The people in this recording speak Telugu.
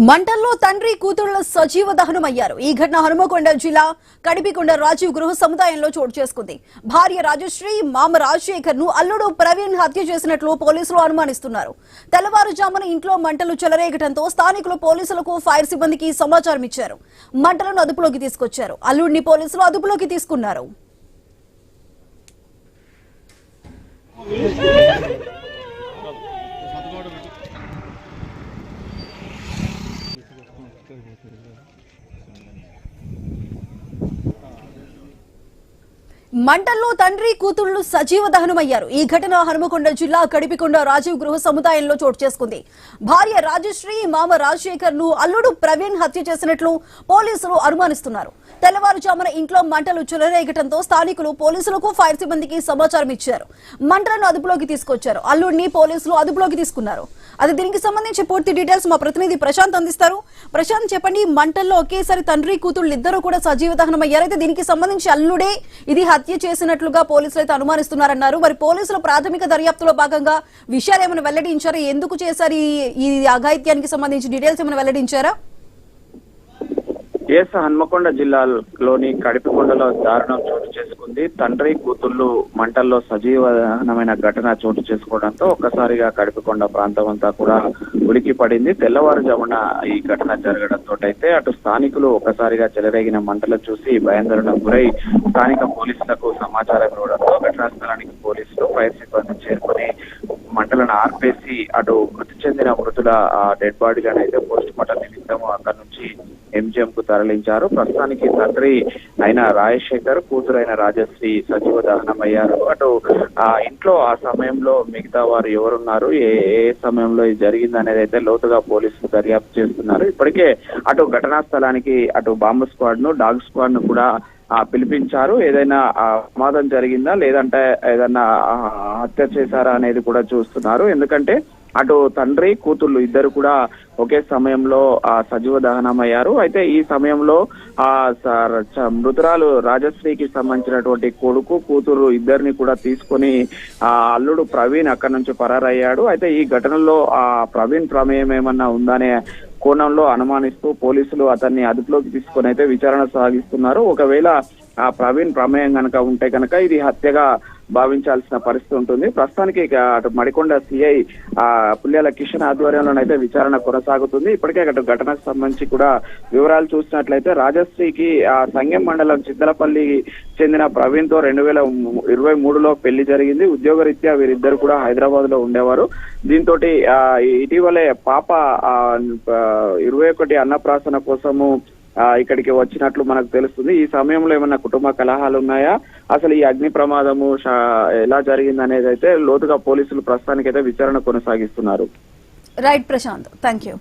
మంటల్లో తండ్రి కూతుళ్ల సజీవ దహనమయ్యారు. ఈ ఘటన హనుమకొండ జిల్లా కడిపికొండ రాజీవ్ గృహ సముదాయంలో చోటు చేసుకుంది. భార్య రాజశ్రీ, మామ రాజశేఖర్ ను అల్లుడు ప్రవీణ్ హత్య చేసినట్లు పోలీసులు అనుమానిస్తున్నారు. తెల్లవారుజామున ఇంట్లో మంటలు చెలరేగడంతో స్థానికులు పోలీసులకు, ఫైర్ సిబ్బందికి సమాచారం ఇచ్చారు. మంటలను అదుపులోకి తీసుకొచ్చారు. అల్లుడిని పోలీసులు అదుపులోకి తీసుకున్నారు. మంటల్లో తండ్రి కూతుళ్లు సజీవ దహనమయ్యారు. ఈ ఘటన హనుమకొండ జిల్లా కడిపికొండ రాజీవ్ గృహ సముదాయంలో చోటు చేసుకుంది. భార్య రాజశ్రీ, మామ రాజశేఖర్ ను అల్లుడు ప్రవీణ్ హత్య చేసినట్లు పోలీసులు అనుమానిస్తున్నారు. తెల్లవారుజామున ఇంట్లో మంటలు చెలరేగటంతో స్థానికులు పోలీసులకు, ఫైర్ సిబ్బందికి సమాచారం ఇచ్చారు. మంటలను అదుపులోకి తీసుకొచ్చారు. అల్లుడిని పోలీసులు అదుపులోకి తీసుకున్నారు. అది దీనికి సంబంధించి పూర్తి డీటెయిల్స్ మా ప్రతినిధి ప్రశాంత్ అందిస్తారు. ప్రశాంత్, చెప్పండి, మంటల్లో ఒకేసారి తండ్రి కూతుళ్ళు ఇద్దరు కూడా సజీవ దహనం అయ్యారు. అయితే దీనికి సంబంధించి అల్లుడే ఇది హత్య చేసినట్లుగా పోలీసులు అయితే అనుమానిస్తున్నారన్నారు. మరి పోలీసుల ప్రాథమిక దర్యాప్తులో భాగంగా విషయాలు ఏమైనా వెల్లడించారా? ఎందుకు చేశారు ఈ అఘాయిత్యానికి సంబంధించి డీటెయిల్స్ ఏమైనా వెల్లడించారా? హన్మకొండ జిల్లాలోని కడిపికొండలో దారుణం చోటు చేసుకుంది. తండ్రి కూతుళ్లు మంటల్లో సజీవమైన ఘటన చోటు చేసుకోవడంతో ఒక్కసారిగా కడిపికొండ ప్రాంతం అంతా కూడా ఉలికి పడింది. తెల్లవారుజామున ఈ ఘటన జరగడంతో అయితే అటు స్థానికులు ఒక్కసారిగా చెలరేగిన మంటలు చూసి భయాందోళనకు గురై స్థానిక పోలీసులకు సమాచారం ఇవ్వడంతో ఘటనా స్థలానికి పోలీసులు, ఫైర్ సిబ్బంది చేరుకుని మంటలను ఆర్పేసి అటు మృతి చెందిన మృతుల డెడ్ బాడీలను అయితే పోస్ట్ మార్టం నిమిత్తం అక్కడి నుంచి ఎంజిఎం కు తరలించారు. ప్రస్తుతానికి తండ్రి అయిన రాజశేఖర్, కూతురు అయిన రాజశ్రీ సజీవ దహనమయ్యారు. అటు ఇంట్లో ఆ సమయంలో మిగతా వారు ఎవరున్నారు, ఏ సమయంలో ఇది జరిగింది అనేది అయితే లోతుగా పోలీసులు దర్యాప్తు చేస్తున్నారు. ఇప్పటికే అటు ఘటనా స్థలానికి అటు బాంబు స్క్వాడ్ ను, డాగ్ స్క్వాడ్ ను కూడా పిలిపించారు. ఏదైనా ప్రమాదం జరిగిందా, లేదంటే ఏదైనా హత్య చేశారా అనేది కూడా చూస్తున్నారు. ఎందుకంటే అటు తండ్రి కూతుళ్ళు ఇద్దరు కూడా ఒకే సమయంలో సజీవ దహనమయ్యారు. అయితే ఈ సమయంలో మృతురాలు రాజశ్రీకి సంబంధించినటువంటి కొడుకు, కూతురు ఇద్దరిని కూడా తీసుకొని అల్లుడు ప్రవీణ్ అక్కడి నుంచి పరారయ్యాడు. అయితే ఈ ఘటనలో ప్రవీణ్ ప్రమేయం ఏమన్నా ఉందనే కోణంలో అనుమానిస్తూ పోలీసులు అతన్ని అదుపులోకి తీసుకొని అయితే విచారణ సాగిస్తున్నారు. ఒకవేళ ప్రవీణ్ ప్రమేయం కనుక ఉంటే కనుక ఇది హత్యగా భావించాల్సిన పరిస్థితి ఉంటుంది. ప్రస్తుతానికి అటు మడికొండ సిఐ పుల్యాల కిషన్ ఆధ్వర్యంలోనైతే విచారణ కొనసాగుతుంది. ఇప్పటికే అటు ఘటనకు సంబంధించి కూడా వివరాలు చూసినట్లయితే రాజశ్రీకి సంగెం మండలం చిత్తలపల్లి చెందిన ప్రవీణ్ తో 2023లో పెళ్లి జరిగింది. ఉద్యోగరీత్యా వీరిద్దరు కూడా హైదరాబాద్ లో ఉండేవారు. దీంతో ఇటీవలే పాప 21 అన్నప్రాసన కోసము ఇక్కడికి వచ్చినట్లు మనకు తెలుస్తుంది. ఈ సమయంలో ఏమన్నా కుటుంబ కలహాలు ఉన్నాయా, అసలు ఈ అగ్ని ప్రమాదము ఎలా జరిగింది అనేది అయితే లోతుగా పోలీసులు ప్రస్తుతానికైతే విచారణ కొనసాగిస్తున్నారు. Right Prashant, thank you.